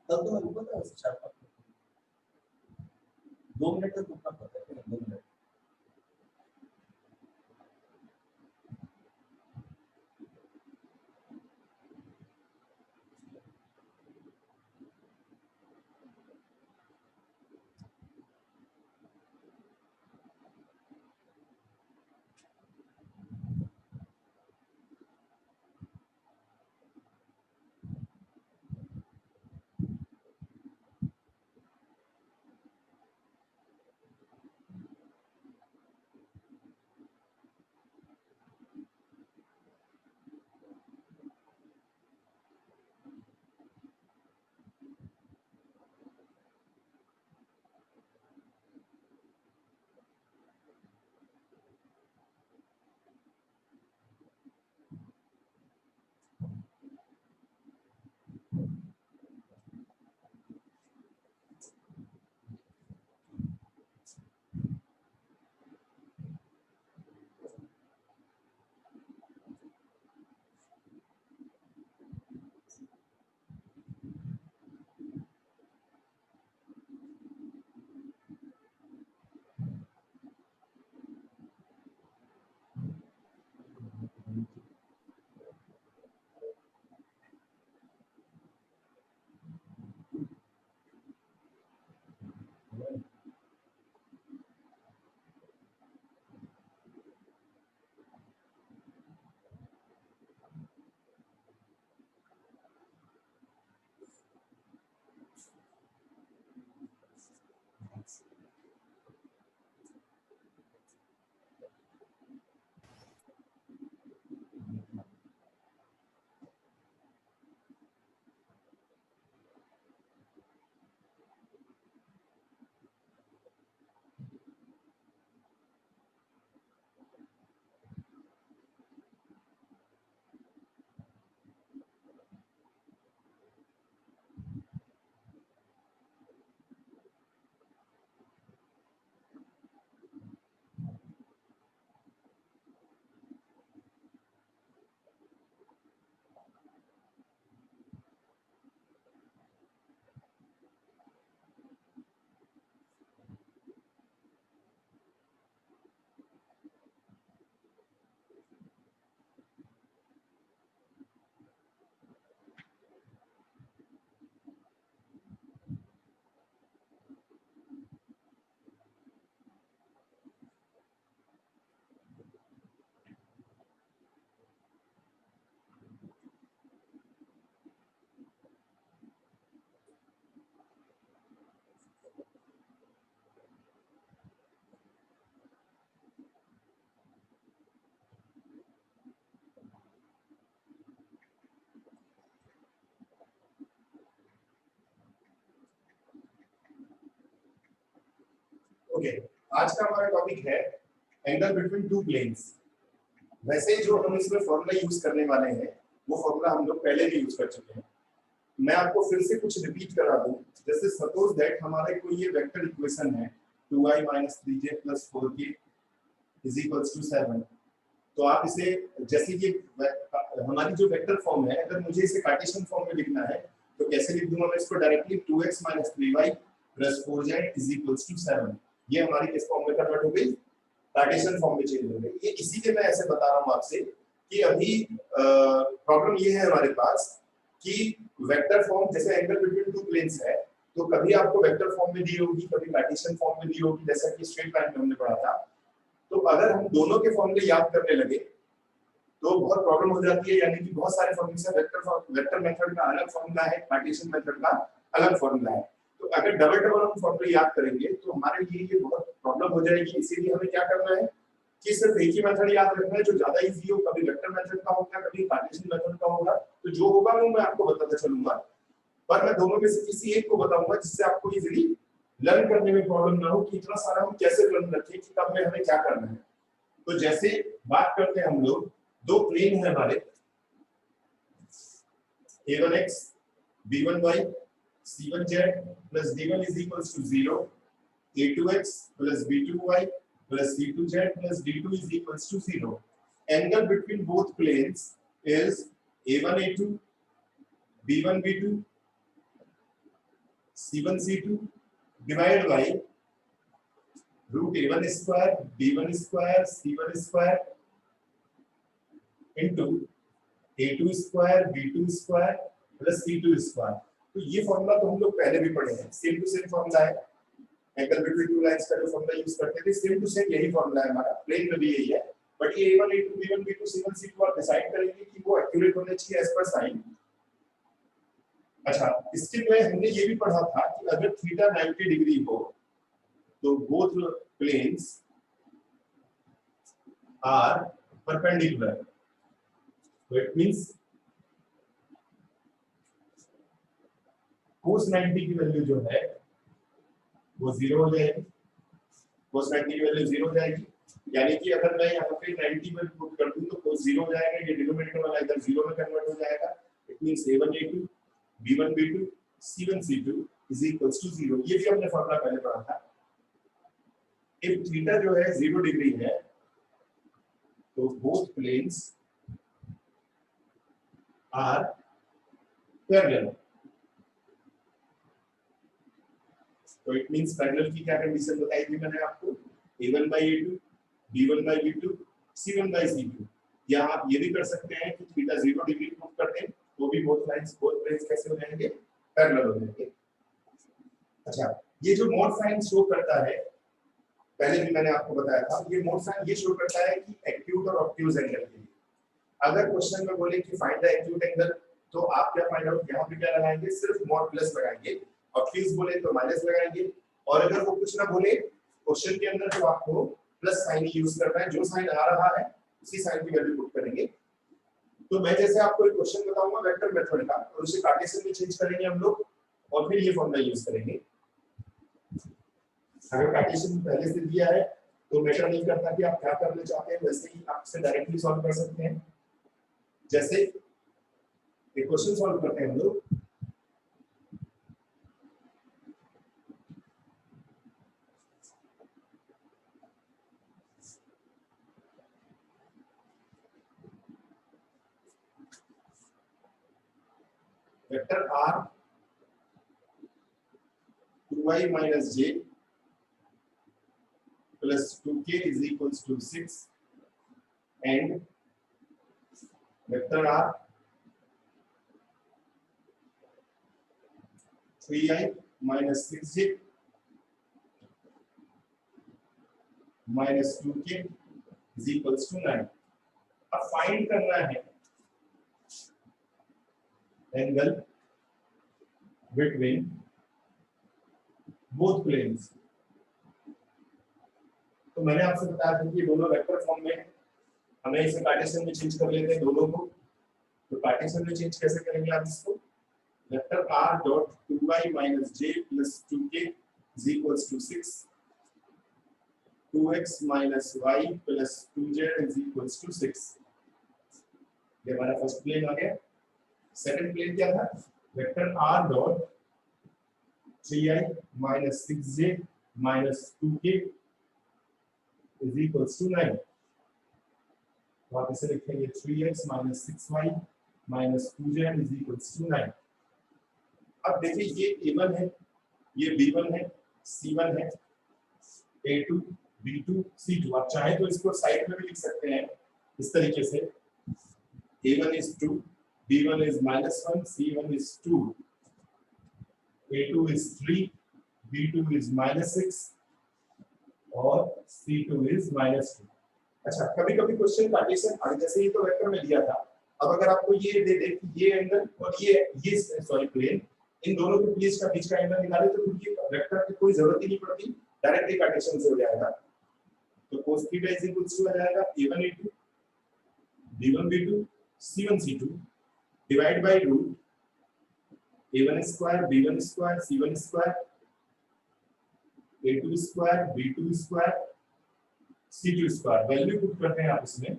तब तो मैं पता है 2 मिनट तक रुकना पड़ता है, 2 मिनट। ओके, आज का हमारा टॉपिक है एंगल बिटवीन टू प्लेन्स। वैसे जो हम इसमें फॉर्मूला यूज करने वाले हैं वो फॉर्मूला हम लोग पहले भी यूज कर चुके हैं। मैं आपको फिर से कुछ रिपीट करा दूं। जैसे सपोज दैट हमारे कोई ये वेक्टर इक्वेशन है 2i - 3j + 4k = 7। तो आप इसे जैसे ये हमारी जो वेक्टर फॉर्म है, अगर मुझे इसे कार्टेशियन फॉर्म में लिखना है तो कैसे लिख दूंगा मैं इसको डायरेक्टली 2x - 3y + 4z = 7। ये हमारी किस फॉर्म में कन्वर्ट हो गई? कार्टेशियन फॉर्म में चेंज हो गई। ये इसीलिए मैं ऐसे बता रहा हूं आपसे कि अभी प्रॉब्लम ये है हमारे पास कि वेक्टर फॉर्म जैसे एंगल बिटवीन टू प्लेन्स है, तो कभी आपको वेक्टर फॉर्म में दी होगी, कभी कार्टेशियन फॉर्म में दी होगी, जैसा कि स्ट्रेट लाइन में हमने पढ़ा था। तो अगर हम दोनों के फॉर्मूले याद करने लगे तो बहुत प्रॉब्लम हो जाती है। यानी कि बहुत सारे फॉर्मूले, वेक्टर मेथड का अलग फॉर्मूला है, कार्टेशियन मेथड का अलग फॉर्मूला है। तो अगर डबल डबल हम फॉर्मूले याद करेंगे तो हमारे लिए ये बहुत प्रॉब्लम हो जाएगी। इसीलिए हमें क्या करना है कि सिर्फ एक ही मेथड याद रखना है जो ज्यादा इजी हो। कभी वेक्टर मेथड का होगा, कभी कार्टेशियन मेथड का होगा। तो जो होगा वो मैं आपको बताता चलूंगा, पर मैं दोनों में से किसी एक को बताऊंगा जिससे आपको इजीली लर्न करने में प्रॉब्लम ना हो कि इतना सारा हम कैसे लर्न रखें कि कब में हमें क्या करना है। तो जैसे बात करते हैं हम लोग, दो प्लेन है हमारे a1x b1y c1z plus d1 is equals to 0, a2x plus b2y plus c2z plus d2 is equals to 0. Angle between both planes is a1 a2 b1 b2 C1 C2 divide by root A1 square B1 square C1 square into A2 square B2 square plus C2 square. तो ये formula तो हम लोग पहले भी पढ़े हैं, same to same formula है। एंगल बिटवीन टू लाइंस का जो फॉर्मूला यूज करते थे सेम टू सेम यही फॉर्मूला है हमारा, प्लेन में भी यही है। बट ये A1 A2 B1 B2 C1 C2 आप डिसाइड करेंगे कि वो एक्यूरेट होने चाहिए एज पर साइन। अच्छा, इसके में हमने ये भी पढ़ा था कि अगर थीटा 90 डिग्री हो तो बोथ प्लेन्स आर परपेंडिकुलर। तो इट मींस cos 90 की वैल्यू जो है वो 0 हो जाएगी, cos 90 की वैल्यू 0 हो जाएगी। यानी कि अगर मैं यहाँ पे 90 में पुट कर दूं तो cos 0 हो जाएगा, ये डिनोमिनेटर वाला इधर 0 में कन्वर्ट हो जाएगा। It means A1 A2 B1 B2 C1 C2 is equals to 0। ये भी हमने फॉर्मूला पहले पढ़ा था। इफ थीटा जो है 0 डिग्री है तो बोथ प्लेन्स आर पैरेलल। तो इट मींस पैरेलल की क्या कंडीशन बताई थी मैंने आपको, A1 by A2 B1 by B2 C1 by C2। या आप ये भी कर सकते हैं कि थीटा 0 डिग्री पुट कर दें तो भी बोथ लाइंस बोथ प्लेन्स कैसे हो जाएंगे, पैरेलल हो जाएंगे। अच्छा, ये जो मोड साइन शो करता है, पहले भी मैंने आपको बताया था, ये मोड साइन ये शो करता है कि एक्यूट और ऑब्ट्यूज एंगल के लिए। अगर क्वेश्चन में बोले कि फाइंड द एक्यूट एंगल तो आप क्या फाइंड आउट यहाँ पे क्या लगाएंगे, सिर्फ मोड प्लस लगाएंगे। ऑब्ट्यूज बोले तो माइनस लगाएंगे। और अगर वो कुछ ना बोले क्वेश्चन के अंदर तो आपको प्लस साइन यूज करना है, जो साइन आ रहा है उसी साइन की वैल्यू पुट करेंगे। तो मैं जैसे आपको एक क्वेश्चन बताऊंगा वेक्टर मेथड का, और उसे कार्टेशियन में चेंज करेंगे हम लोग और फिर ये फॉर्मूला यूज करेंगे। अगर कार्टेशियन पहले से दिया है तो मैटर नहीं करता कि आप क्या करना चाहते हैं, वैसे ही आप इसे डायरेक्टली सॉल्व कर सकते हैं। जैसे एक क्वेश्चन सॉल्व करते हैं हम लोग। Vector r 2y minus j plus 2k is equals to 6 and vector r 3i minus 6j minus 2k is equals to 9। अब फाइंड करना है एंगल बिटवीन बोथ प्लेन्स। तो मैंने आपसे बताया था कि ये दोनों वेक्टर फॉर्म में है, हमें इसे कार्टेशियन में चेंज कर लेते हैं दोनों को। तो कार्टेशियन में चेंज कैसे करेंगे आप इसको, vector r dot 2y minus j plus 2k is equals to 6, 2x minus y plus 2z is equals to 6। ये हमारा फर्स्ट प्लेन आ गया। सेकंड प्लेन क्या था, vector r dot 3i minus 6j minus 2k is equals to 9। तो आप इसे लिखेंगे 3x minus 6y minus 2z is equals to 9। अब देखिए ये A1 है, ये B1 है, C1 है, A2 B2 C2। आप चाहे तो इसको साइड में भी लिख सकते हैं इस तरीके से, A1 is 2, B1 is -1, C1 is 2, A2 is 3, B2 is -6 और C2 is -2। अच्छा, कभी कभी क्वेश्चन कार्टेशियन, जैसे ये तो वेक्टर में दिया था, अब अगर आपको ये दे दे कि ये एंगल और ये सॉरी प्लेन, इन दोनों के बीच का एंगल निकाले तो फिर ये वेक्टर की कोई जरूरत ही नहीं पड़ती, डायरेक्टली कार्टेशियन से हो जाएगा। तो cos theta is equals to आ जाएगा A1 A2 B1 B2 C1 C2 divide by root A1 square B1 square C1 square A2 square B2 square C2 square. Value put करते हैं आप इसमें,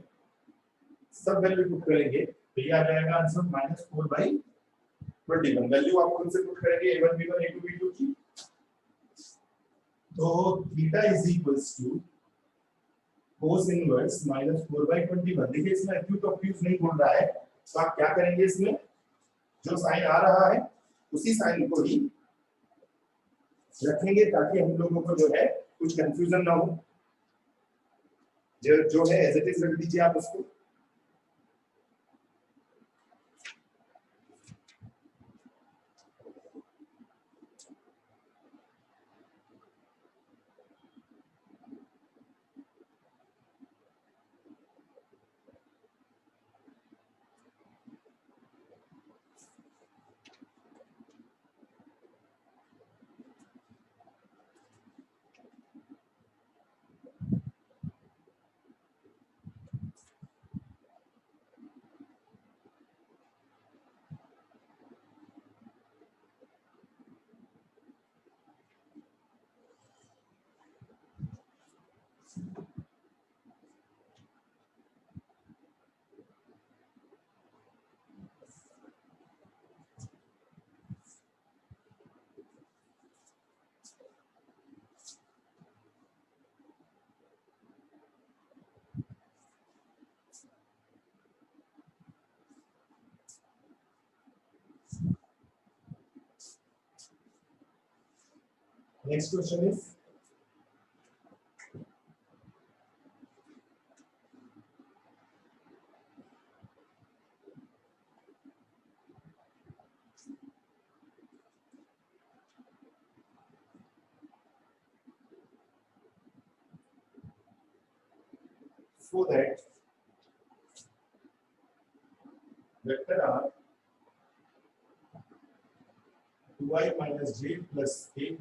सब वैल्यू पुट करेंगे तो ये आ जाएगा आंसर -4/21। वैल्यू आप कौन से पुट करेंगे, A1 B1 A2 B2 की। तो theta is equals to cos inverse -4/21। देखिए इसमें एक्यूट ऑब्ट्यूज नहीं बोल रहा है, तो आप क्या करेंगे, इसमें जो साइन आ रहा है उसी साइन को ही रखेंगे ताकि हम लोगों को जो है कुछ कंफ्यूजन ना हो। जो है एज इट इज रख दीजिए आप उसको। Next question is so that vector r 2i minus j plus k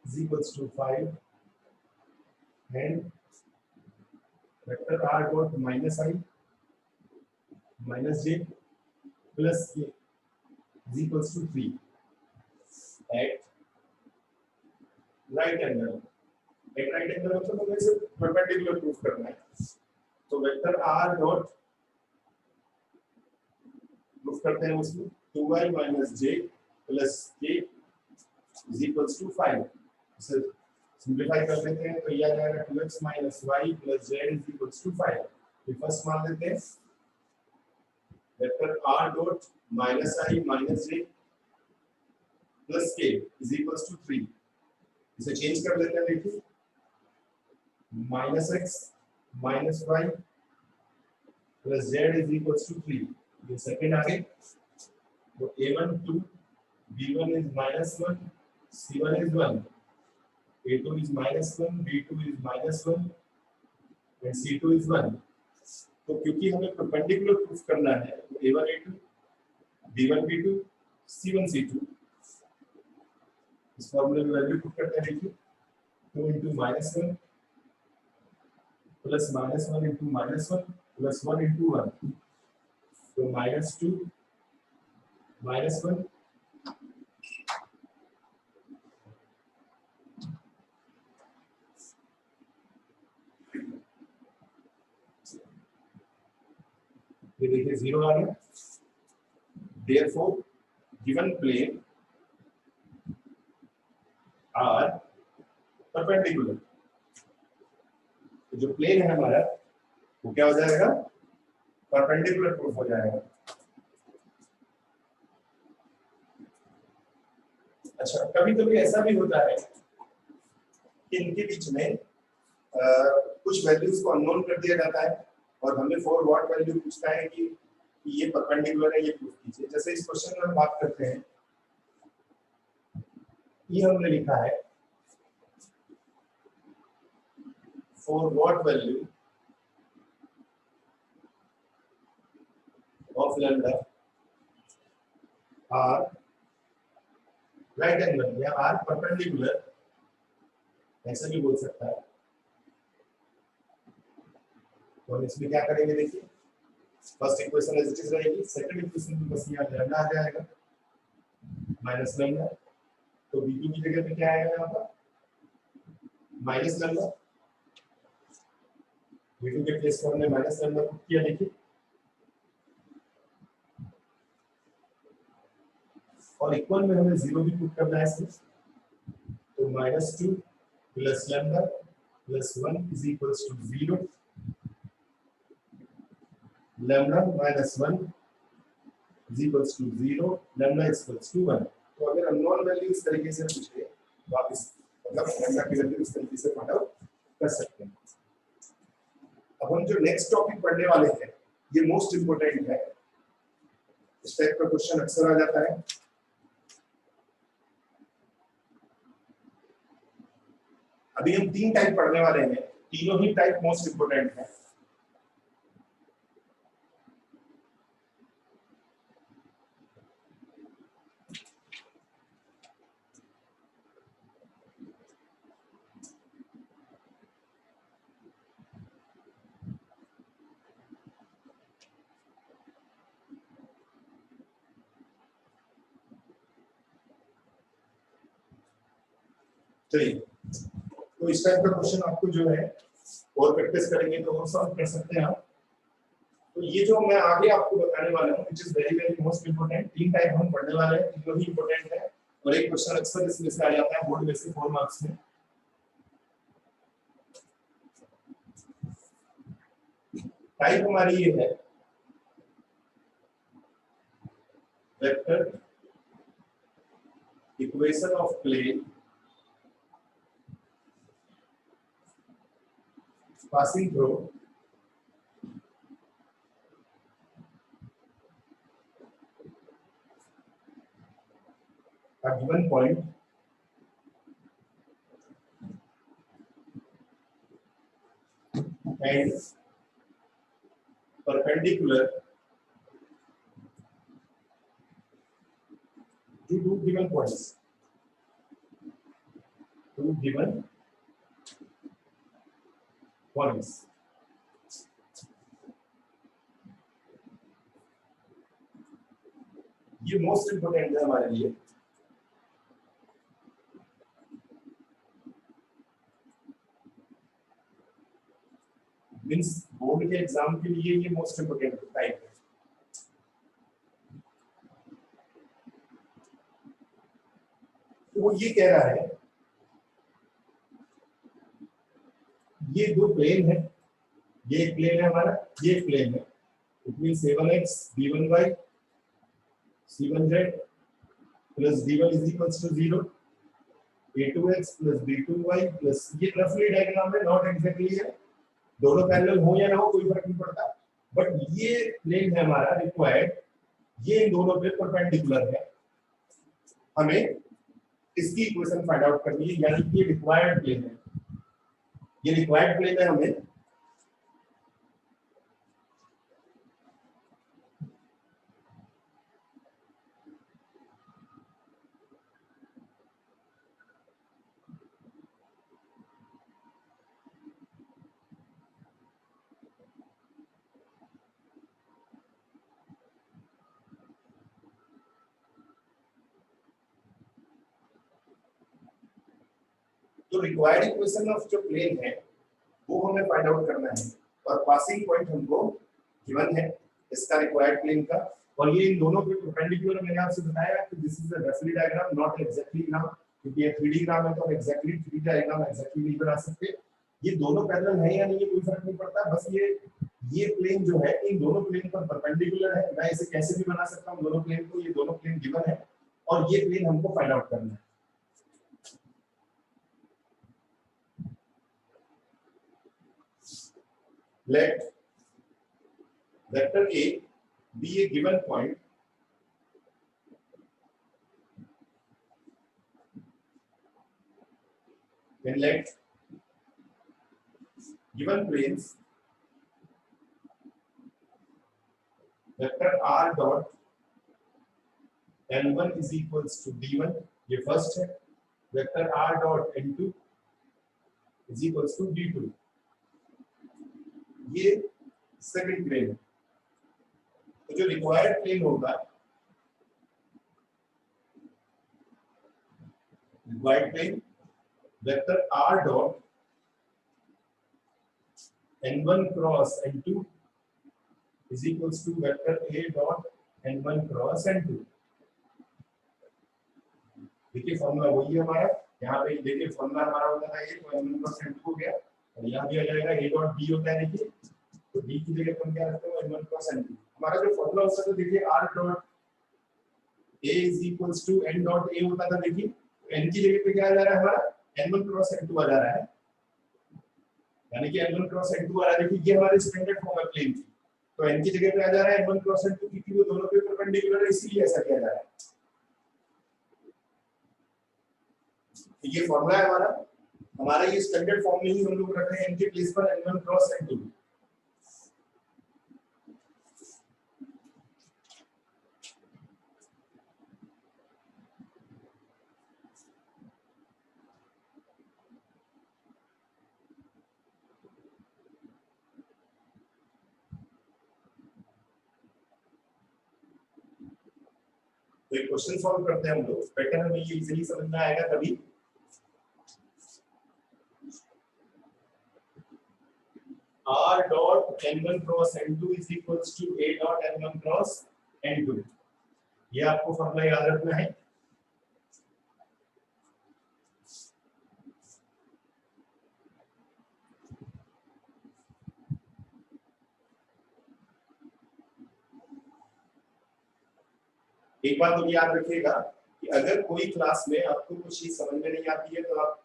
is equals to 5 and vector r dot minus I minus j plus k is equals to 3 at right angle. At right angle मतलब हमें इसे perpendicular proof करना है, तो vector r dot proof करते हैं उसमें 2i minus j plus k is equals to 5. इसे सिंप्लीफाई कर लेते हैं तो ये आ जाएगा 2x minus y plus z is equals to 5. तो फर्स्ट मान लेते हैं vector r dot minus I minus j plus k is equals to 3. इसे चेंज कर लेते हैं, देखिए minus x minus y plus z is equals to 3. ये सेकंड आ गए तो a1 2, b1 is minus 1, c1 is 1, a2 is minus 1, b2 is minus 1 and c2 is 1. तो क्योंकि हमें परपेंडिकुलर प्रूफ करना है तो a1 a2, b1 b2, c1 c2 इस फॉर्मूले में वैल्यू पुट करते हैं, देखिए 2 into minus 1 plus minus 1 into minus 1 plus 1 into 1, तो minus 2 minus 1 ये देखिए 0 आ गया। Therefore, given plane are perpendicular. तो जो प्लेन है हमारा वो क्या हो जाएगा, परपेंडिकुलर प्रूफ हो जाएगा। अच्छा, कभी कभी ऐसा भी होता है कि इनके बीच में कुछ वैल्यूज को अननोन कर दिया जाता है और हमें फॉर व्हाट वैल्यू पूछता है कि ये परपेंडिकुलर है, ये प्रूफ कीजिए। जैसे इस क्वेश्चन में हम बात करते हैं, ये हमने लिखा है for what value of lambda are right angle या आर परपेंडिकुलर, ऐसा भी बोल सकता है। तो हम इसमें क्या करेंगे, देखिए first equation as it is रहेगी, सेकंड इक्वेशन में बस यहाँ लैम्डा आ जाएगा माइनस लैम्डा, तो v2 की जगह पे क्या आएगा यहाँ पर माइनस लैम्डा, v2 के प्लेस पर हमने माइनस लैम्डा पुट किया, देखिए और इक्वल में हमें 0 भी पुट करना है इसमें, तो -2 plus lambda plus 1 is equals to 0, lambda -1 is equals to 0, lambda is equals to 1। तो अगर अननोन वैल्यू इस तरीके से पूछे तो आप इस मतलब लैम्डा की वैल्यू इस तरीके से फाइंड आउट कर सकते हैं। अब हम जो नेक्स्ट टॉपिक पढ़ने वाले हैं ये मोस्ट इंपोर्टेंट है, इस टाइप का क्वेश्चन अक्सर आ जाता है। अभी हम 3 टाइप पढ़ने वाले हैं, तीनों ही टाइप मोस्ट इंपोर्टेंट है। चलिए, तो इस टाइप का क्वेश्चन आपको जो है और प्रैक्टिस करेंगे तो और सॉल्व कर सकते हैं आप। तो ये जो मैं आगे आपको बताने वाला हूँ which is very very most important, 3 type हम पढ़ने वाले हैं, तीनों ही इंपोर्टेंट है और एक क्वेश्चन अक्सर इसमें से आ जाता है बोर्ड में से 4 मार्क्स में। टाइप हमारी ये है vector equation of plane passing through a given point and perpendicular to two given points. Two given points. ये मोस्ट इंपोर्टेंट है हमारे लिए। मींस बोर्ड के एग्जाम के लिए ये मोस्ट इंपोर्टेंट टाइप है। तो वो ये कह रहा है ये दो प्लेन है, ये एक प्लेन है हमारा, ये एक प्लेन है। It means a1x b1y c1z plus d1 is equals to 0, a2x plus b2y plus ये रफली डायग्राम है, नॉट एग्जैक्टली है, दोनों पैरेलल हो या ना हो कोई फर्क नहीं पड़ता, बट ये प्लेन है हमारा रिक्वायर्ड, ये इन दोनों पे परपेंडिकुलर है, हमें इसकी इक्वेशन फाइंड आउट करनी है, यानी कि ये रिक्वायर्ड प्लेन है, ये रिक्वायर्ड प्लेन है हमें। तो रिक्वायर्ड इक्वेशन ऑफ जो प्लेन है वो हमें फाइंड आउट करना है और पासिंग पॉइंट हमको गिवन है इसका रिक्वायर्ड प्लेन का, और ये इन दोनों पे परपेंडिकुलर। मैंने आपसे बताया कि दिस इज अ रफली डायग्राम, नॉट एग्जैक्टली ग्राम, क्योंकि ये 3D ग्राम है तो हम एग्जैक्टली 3D डायग्राम एग्जैक्टली नहीं बना सकते। ये दोनों पैरेलल है या नहीं ये कोई फर्क नहीं पड़ता, बस ये प्लेन जो है इन दोनों प्लेन पर परपेंडिकुलर है। मैं इसे कैसे भी बना सकता हूं दोनों प्लेन को, ये दोनों प्लेन गिवन है और ये प्लेन हमको फाइंड आउट करना है। Let vector A be a given point and let given planes vector R dot L1 is equals to D1, ये फर्स्ट है, vector R dot L2 is equals to D2, ये second plane है। तो जो required plane होगा, required plane vector R dot n1 cross n2 is equals to vector A dot n1 cross n2। देखिए formula वही है हमारा, यहाँ पे देखिए फॉर्मूला हमारा होता है ये, तो n1 क्रॉस n2 हो गया और यहाँ भी आ जाएगा A डॉट D होता है, देखिए तो D की जगह हम क्या रखते हैं n1 क्रॉस n2। हमारा जो फॉर्मूला होता है तो देखिए R dot a is equals to n dot a होता था। देखिए n की जगह पे क्या आ जा रहा है हमारा n1 क्रॉस n2 आ जा रहा है, यानी कि n1 क्रॉस n2 आ रहा है। देखिए ये हमारे स्टैंडर्ड फॉर्म है प्लेन की, तो n की जगह पे आ जा रहा है n1 क्रॉस n2 क्योंकि वो दोनों पे परपेंडिकुलर है, इसीलिए ऐसा किया जा रहा है। तो ये फॉर्मूला है हमारा, हमारा ये स्टैंडर्ड फॉर्म में ही हम लोग रख रहे हैं n के प्लेस पर n1 क्रॉस n2। तो एक क्वेश्चन सॉल्व करते हैं हम लोग, पैटर्न हमें ये इजीली समझ में आएगा तभी। r dot n1 cross n2 is equals to a dot n1 cross n2, ये आपको फॉर्मूला याद रखना है। एक बात तो याद रखिएगा कि अगर कोई क्लास में आपको कुछ चीज समझ में नहीं आती है तो आप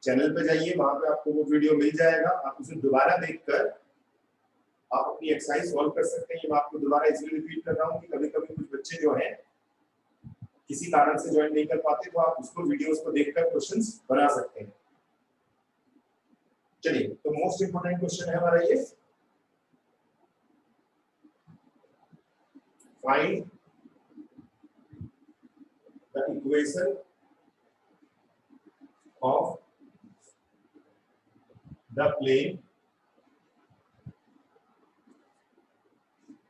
चैनल पे जाइए, वहां पे आपको वो वीडियो मिल जाएगा, आप उसे दोबारा देखकर आप अपनी एक्सरसाइज सॉल्व कर सकते हैं। ये मैं आपको दोबारा इसलिए रिपीट कर रहा हूँ कि कभी-कभी कुछ बच्चे जो हैं किसी कारण से ज्वाइन नहीं कर पाते, तो आप उसको वीडियोस को देखकर क्वेश्चंस बना सकते हैं। चलिए, तो मोस्ट इंपोर्टेंट क्वेश्चन है हमारा ये, find the equation of the plane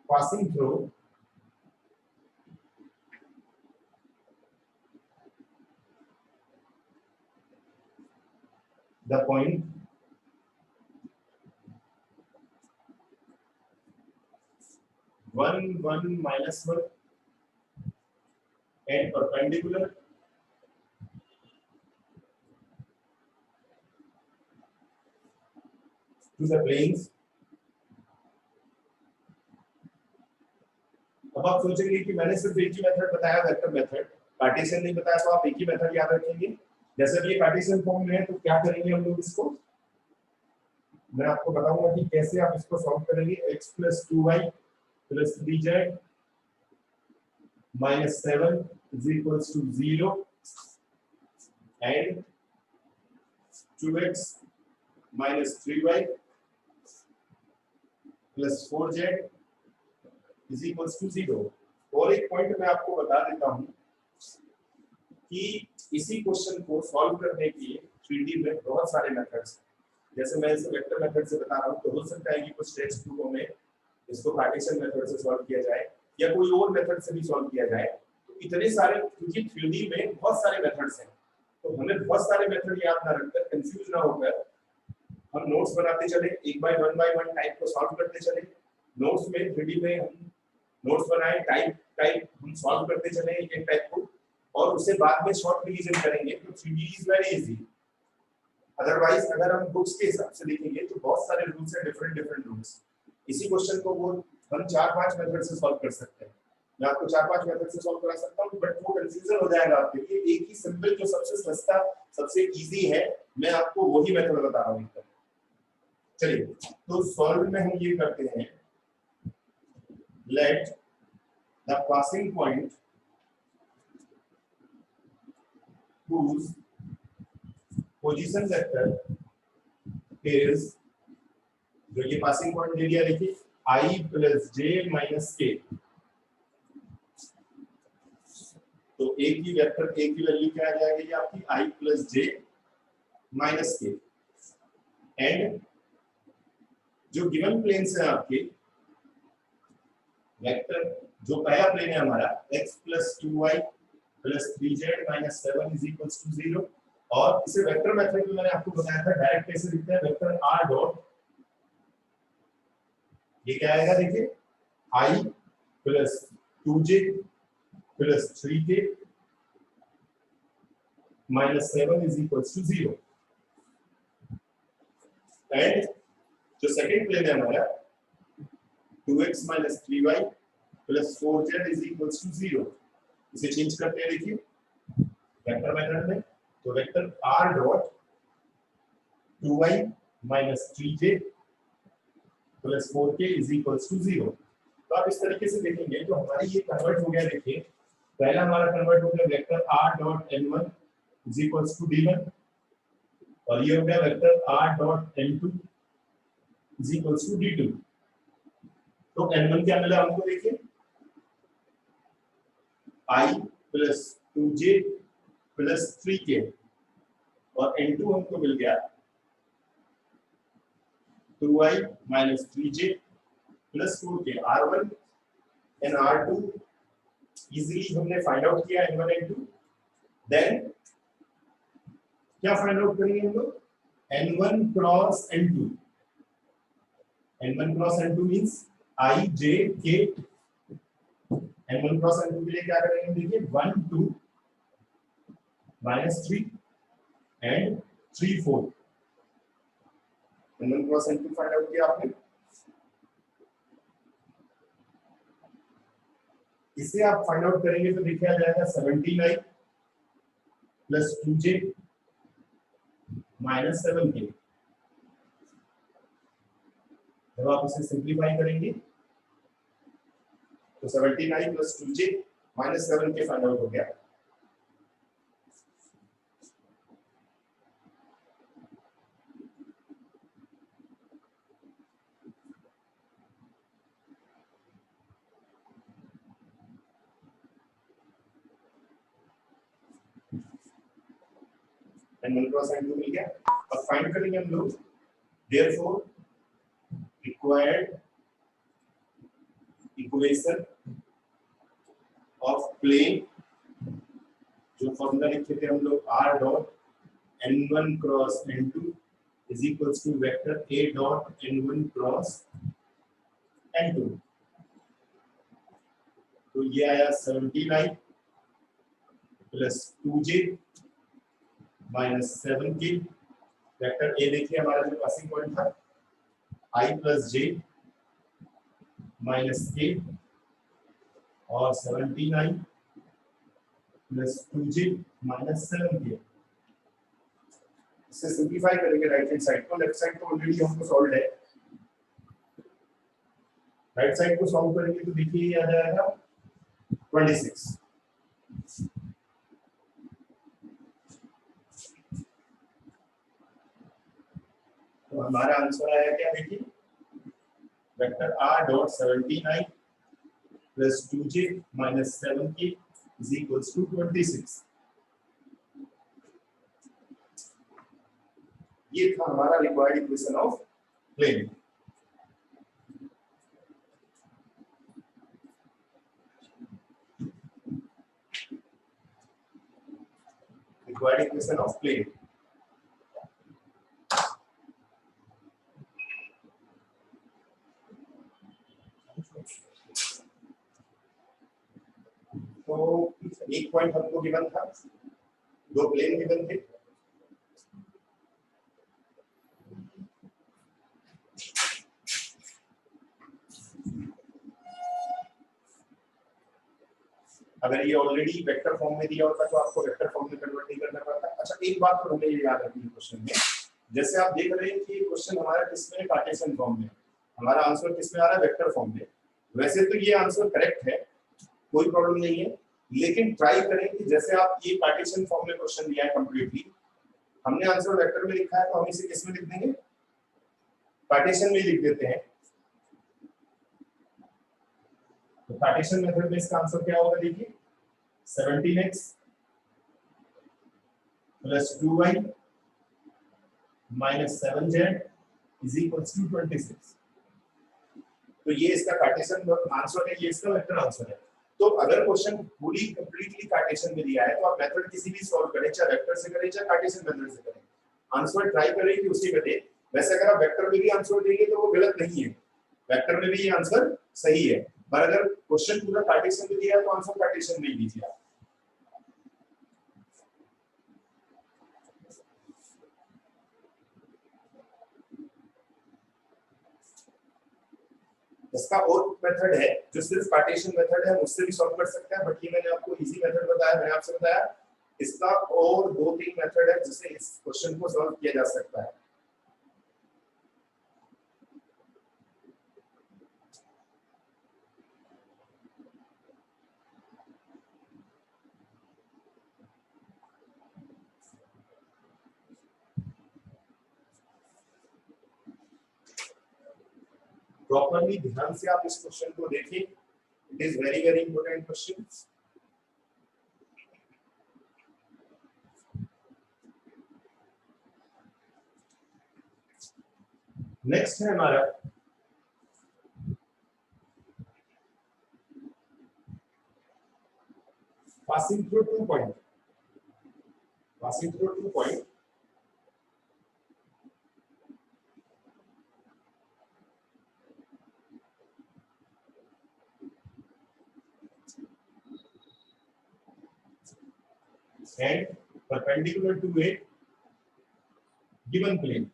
passing through the point 1 1 minus 1 and perpendicular to the planes। अब आप सोचेंगे कि मैंने सिर्फ एक ही मेथड बताया, वेक्टर मेथड, कार्टेशियन नहीं बताया, तो आप एक ही मेथड याद रखेंगे। जैसे भी ये कार्टेशियन फॉर्म में है तो क्या करेंगे हम लोग इसको, मैं आपको बताऊंगा कि कैसे आप इसको सॉल्व करेंगे। x + 2y + 3z - 7 = 0 and 2x - 3y + 4z = 0। और एक पॉइंट मैं आपको बता देता हूं कि इसी क्वेश्चन को सॉल्व करने के लिए 3D में बहुत सारे मेथड्स हैं। जैसे मैं इसे वेक्टर मेथड से बता रहा हूं, तो हो सकता है कि कुछ टेक्स्ट बुकों में इसको कार्टेशियन मेथड से सॉल्व किया जाए या कोई और मेथड से भी सॉल्व किया जाए। तो इतने सारे, क्योंकि 3D में बहुत सारे मेथड्स हैं, तो हमें बहुत सारे मेथड याद ना रखकर, कंफ्यूज ना होकर हम नोट्स बनाते चले, एक बाय वन टाइप को सॉल्व करते चले। नोट्स में 3D में हम नोट्स बनाए, टाइप हम सॉल्व करते चले एक टाइप को, और उसे बाद में शॉर्ट रिवीजन करेंगे, तो 3D is very easy. Otherwise अगर हम बुक्स के हिसाब से देखेंगे तो बहुत सारे रूल्स हैं, डिफरेंट रूल्स। इसी क्वेश्चन को वो हम 4-5 मेथड से सॉल्व कर सकते हैं। मैं आपको 4-5 मेथड से सॉल्व करा सकता हूं, बट वो कंफ्यूजन हो जाएगा आपके लिए। एक ही सिंपल जो सबसे सस्ता, सबसे इजी है, मैं आपको वही मेथड बता रहा हूं। चलिए, तो सॉल्व में हम ये करते हैं, let the passing point whose position vector is, जो ये पासिंग पॉइंट दे दिया, देखिए I + j - k, तो a की वेक्टर a की वैल्यू क्या आ जाएगी, ये आपकी I + j - k, एंड जो गिवन प्लेन्स है आपके, वेक्टर जो पहला प्लेन है हमारा x + 2y + 3z - 7 = 0, और इसे वेक्टर मेथड में मैंने आपको बताया था डायरेक्ट कैसे लिखते हैं, वेक्टर r डॉट, ये क्या आएगा, देखिए I + 2j + 3k - 7 = 0, एंड जो सेकंड प्लेन है हमारा 2x - 3y + 4z = 0, इसे चेंज करते हैं, देखिए वेक्टर मेथड में, तो vector r dot 2y minus 3j plus 4k is equals to 0। तो आप इस तरीके से देखेंगे तो हमारी ये कन्वर्ट हो गया, देखिए पहला हमारा कन्वर्ट हो गया vector r dot n1 is equals to d1, और ये हो गया vector r dot n2 is equals to d2। तो n1 क्या मिला हमको, देखिए I plus 2j plus 3k, और n2 हमको मिल गया 2y minus 3j plus 4k। r1 and r2 easily हमने फाइंड आउट किया, n1 n2। देन क्या फाइंड आउट करेंगे हम लोग, n1 cross n2। n1 cross n2 means I j k। n1 cross n2 के लिए क्या करेंगे, देखिए 1 2 minus 3 and 3 4। n1 cross n2 find out किया आपने। इसे आप फाइंड आउट करेंगे तो देखिए आ जाएगा 79 प्लस 2j माइनस 7k। जब आप इसे सिंप्लीफाई करेंगे तो 79 plus 2j minus 7k find out हो गया। n1 क्रॉस n2 मिल गया। अब फाइंड करेंगे हम लोग therefore required equation of plane, जो फॉर्मूला लिखे थे हम लोग, r dot n1 cross n2 is equals to vector a dot n1 cross n2। तो ये आया 79 plus 2j minus 7k। Vector a देखिए हमारा जो पासिंग पॉइंट था I plus j minus k, और 79 प्लस 2j माइनस 7k। इसे simplify करेंगे राइट हैंड साइड को, लेफ्ट साइड तो ऑलरेडी हमको सॉल्व है। राइट साइड को सॉल्व करेंगे तो देखिए ये आ जाएगा 26। तो हमारा आंसर आया क्या, देखिए vector r dot 79 plus 2j minus 7k is equals to 26। ये था हमारा required equation of plane. Required equation of plane. तो एक पॉइंट हमको गिवन था, दो प्लेन गिवन थे। अगर ये ऑलरेडी वेक्टर फॉर्म में दिया होता तो आपको वेक्टर फॉर्म में कन्वर्ट नहीं करना पड़ता। अच्छा एक बात तो हमें ये याद रखनी है क्वेश्चन में, जैसे आप देख रहे हैं कि क्वेश्चन हमारा किसमें, कार्टेशियन फॉर्म में, हमारा आंसर किसमें आ रहा है, वेक्टर फॉर्म में। वैसे तो ये आंसर करेक्ट है, कोई प्रॉब्लम नहीं है, लेकिन ट्राई करें कि जैसे आप ये कार्टेशियन फॉर्म में क्वेश्चन दिया है कंप्लीटली, हमने आंसर वेक्टर में लिखा है तो हम इसे किसमें लिख देंगे, कार्टेशियन में लिख देते हैं। तो कार्टेशियन मेथड में इसका आंसर क्या होगा, देखिए 17x plus 2y minus 7z is equals to 26। तो ये इसका कार्टेशियन आंसर है, ये इसका वेक्टर आंसर है। तो अगर क्वेश्चन पूरी कंप्लीटली कार्टेशियन में दिया है तो आप मेथड किसी भी सॉल्व करें, चाहे वेक्टर से करें चाहे कार्टेशियन मेथड से करें, आंसर ट्राई करें कि उसी में दे। वैसे अगर आप वेक्टर में भी आंसर देंगे तो वो गलत नहीं है, वेक्टर में भी ये आंसर सही है, पर अगर क्वेश्चन पूरा कार्टेशियन में दिया है तो आंसर कार्टेशियन में ही दीजिए आप। इसका और मेथड है जो सिर्फ पार्टीशन मेथड है, उससे भी सॉल्व कर सकते हैं, बट ये मैंने आपको इजी मेथड बताया, मैंने आपसे बताया इसका और 2-3 मेथड है जिससे इस क्वेश्चन को सॉल्व किया जा सकता है। प्रॉपरली ध्यान से आप इस क्वेश्चन को देखिए, it is very very important question. Next है हमारा passing through 2 point. Passing through 2 point and perpendicular to a given plane।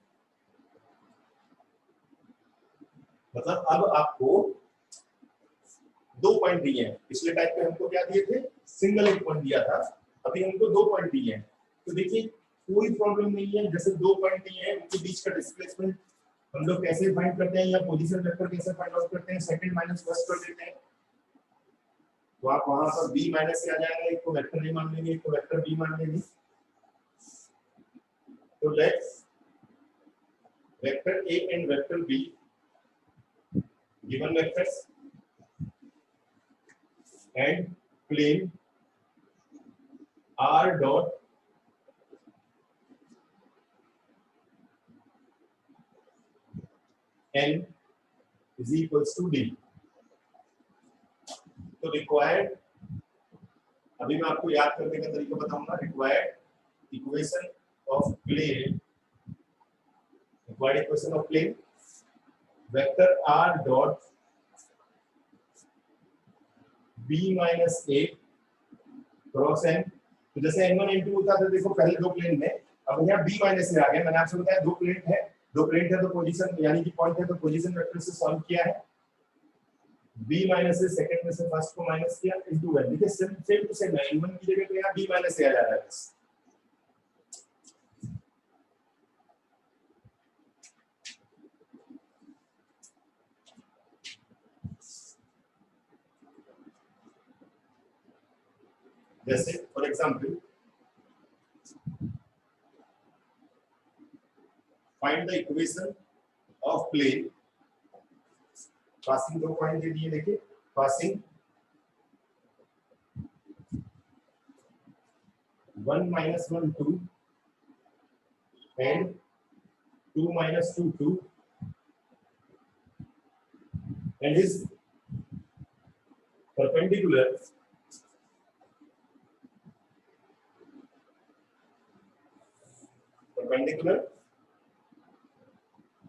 मतलब अब आपको 2 पॉइंट दिए हैं, पिछले टाइप पे हमको क्या दिए थे, सिंगल एक पॉइंट दिया था, अभी हमको 2 पॉइंट दिए हैं। तो देखिए कोई प्रॉब्लम नहीं है, जैसे 2 पॉइंट दिए हैं उनके बीच का डिस्प्लेसमेंट हम लोग कैसे फाइंड करते हैं या पोजीशन वेक्टर कैसे फाइंड आउट करते हैं, सेकंड माइनस फर्स्ट कर देते हैं। तो आप वहां पर b माइनस से आ जाएगा, एक को वेक्टर a मान लेंगे, एक को वेक्टर b मान लेंगे। तो let's vector a and vector b given vectors and plane r dot n is equals to d। तो रिक्वायर्ड, अभी मैं आपको याद करने का तरीका बताऊंगा। Required equation of plane, required equation of plane vector r dot b minus a cross n। तो जैसे n1 n2 होता था देखो पहले 2 प्लेन में, अब यहाँ b माइनस a आ गया। मैंने आपसे बताया 2 प्लेन है, 2 प्लेन है तो पोजीशन यानी कि पॉइंट है तो पोजीशन वेक्टर से सॉल्व किया है। b माइनस से सेकंड में से फर्स्ट को माइनस किया इनटू 1। देखिए सेम टू सेम है, n1 की जगह पे यहाँ b माइनस से आ जा रहा है बस। जैसे for example find the equation of plane, passing 2 point दे दिए, देखिए passing 1 minus 1 2 and 2 minus 2 2 and is perpendicular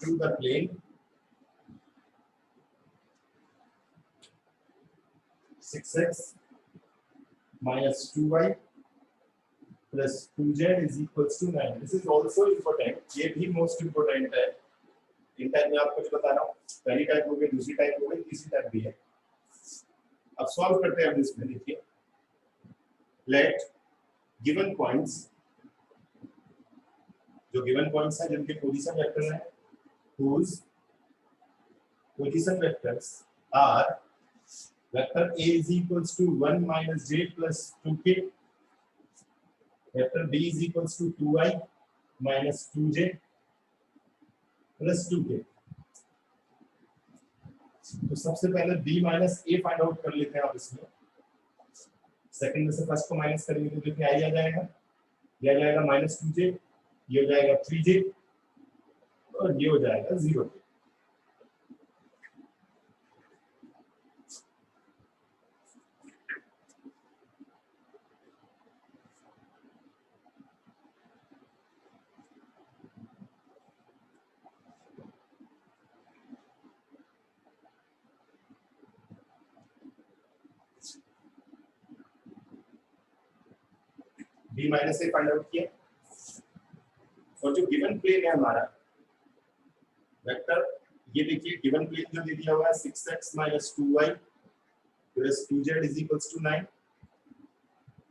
to the plane 6x minus 2y plus 2z is equals to 9। This is also important, ये भी most important है। इन type में आपको कुछ बता रहा हूँ, पहली टाइप हो गई, दूसरी टाइप हो गई, तीसरी टाइप भी है। अब सॉल्व करते हैं। अब इसमें देखिए लेट गिवन पॉइंट्स, जो गिवन पॉइंट्स हैं जिनके पोजीशन वेक्टर है, whose position vectors are vector a is equals to 1 minus j plus 2k, vector b is equals to 2i minus 2j plus 2k। तो सबसे पहले b minus a find out कर लेते हैं। आप इसमें सेकंड में से फर्स्ट को माइनस करेंगे तो देखिए आई आ जाएगा, ये आ जाएगा माइनस 2j, ये हो जाएगा 3j और ये हो जाएगा 0। b माइनस से फाइंड आउट किया और जो गिवन प्लेन है हमारा वेक्टर ये देखिए गिवन प्लेन जो दे दिया हुआ है 6x minus 2y plus 2z is equals to 9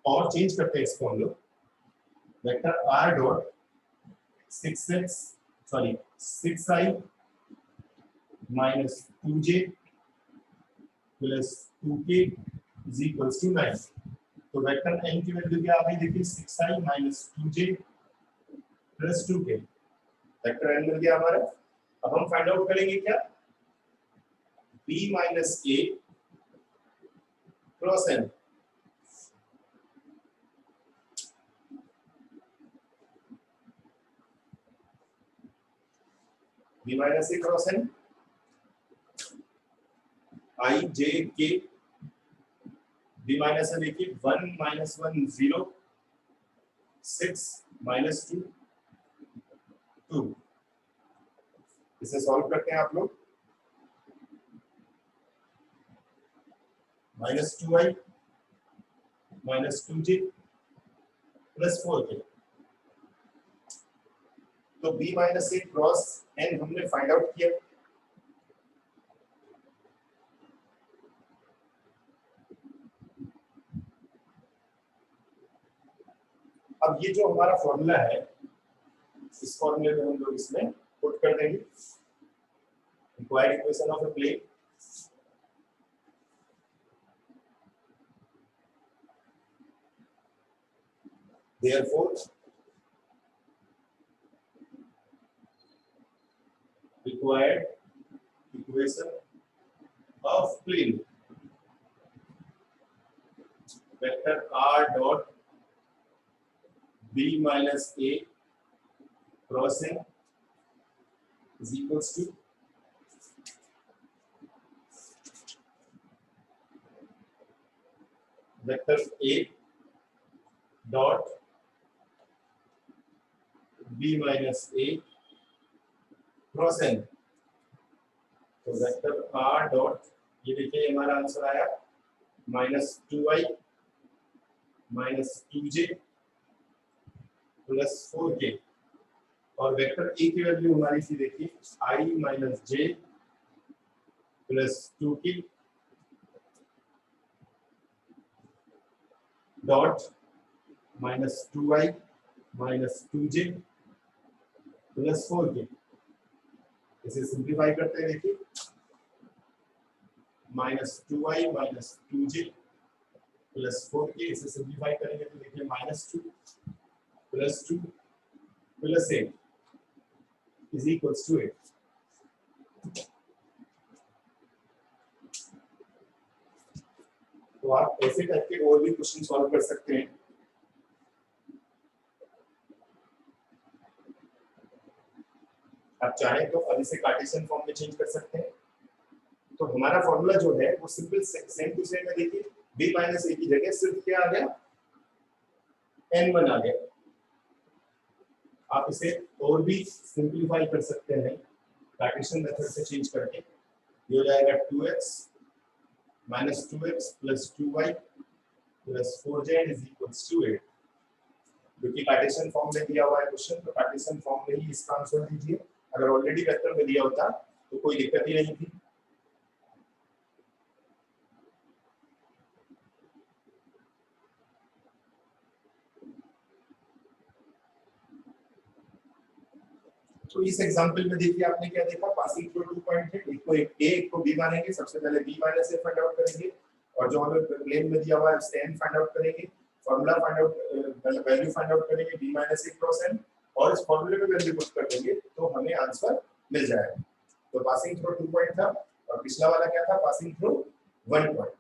और चेंज करते हैं इसको हम लोग vector r dot 6i minus 2j plus 2k is equals to 9 तो वेक्टर n की वैल्यू क्या आ गई देखिए 6i minus 2j plus 2k vector n मिल गया हमारा अब हम फाइंड आउट करेंगे क्या b minus a cross n b minus a cross n I j k b minus a देखिए 1 minus 1 0 6 minus 2 2 इसे सॉल्व करते हैं आप लोग -2i -2j प्लस 4k तो b minus a cross n हमने फाइंड आउट किया अब ये जो हमारा फॉर्मूला है इस फॉर्मूले में हम लोग इसमें पुट कर देंगे required equation of a plane therefore required equation of plane vector r dot b minus a crossing is equals to vector a dot b minus a cross n तो वेक्टर r डॉट ये देखिए हमारा answer आया -2i -2j plus 4k और vector a की value हमारी थी देखिए i j plus 2k dot -2i -2j plus 4k इसे सिंप्लीफाई करते हैं देखिए -2i -2j प्लस 4k इसे सिंप्लीफाई करेंगे तो देखिए -2 plus 2 plus 8 is equals to 8 तो आप ऐसे करके और भी क्वेश्चन सॉल्व कर सकते हैं आप चाहें तो अब इसे कार्टेशियन फॉर्म में चेंज कर सकते हैं तो हमारा फॉर्मूला जो है वो सिंपल सेम टू सेम है देखिए b माइनस a की जगह सिर्फ क्या आ गया n1 आ गया आप इसे और भी सिंपलीफाई कर सकते हैं कार्टेशियन मेथड से चेंज करके ये हो जाएगा 2x minus 2x plus 2y plus 4z is equals to 8 क्योंकि कार्टेशियन फॉर्म में दिया हुआ है क्वेश्चन तो कार्टेशियन फॉर्म में ही इसका आंसर दीजिए अगर ऑलरेडी वेक्टर में दिया होता तो कोई दिक्कत ही नहीं थी तो इस एग्जांपल में देखिए आपने क्या देखा पासिंग थ्रू 2 पॉइंट है एक को a एक को b मानेंगे सबसे पहले b minus a find out करेंगे और जो हमें प्लेन में दिया हुआ है उससे n फाइंड आउट करेंगे formula find out value find out करेंगे b minus a cross n और इस फार्मूले में वैल्यू पुट कर देंगे तो हमें आंसर मिल जाएगा तो पासिंग थ्रू 2 पॉइंट था और पिछला वाला क्या था पासिंग थ्रू 1 पॉइंट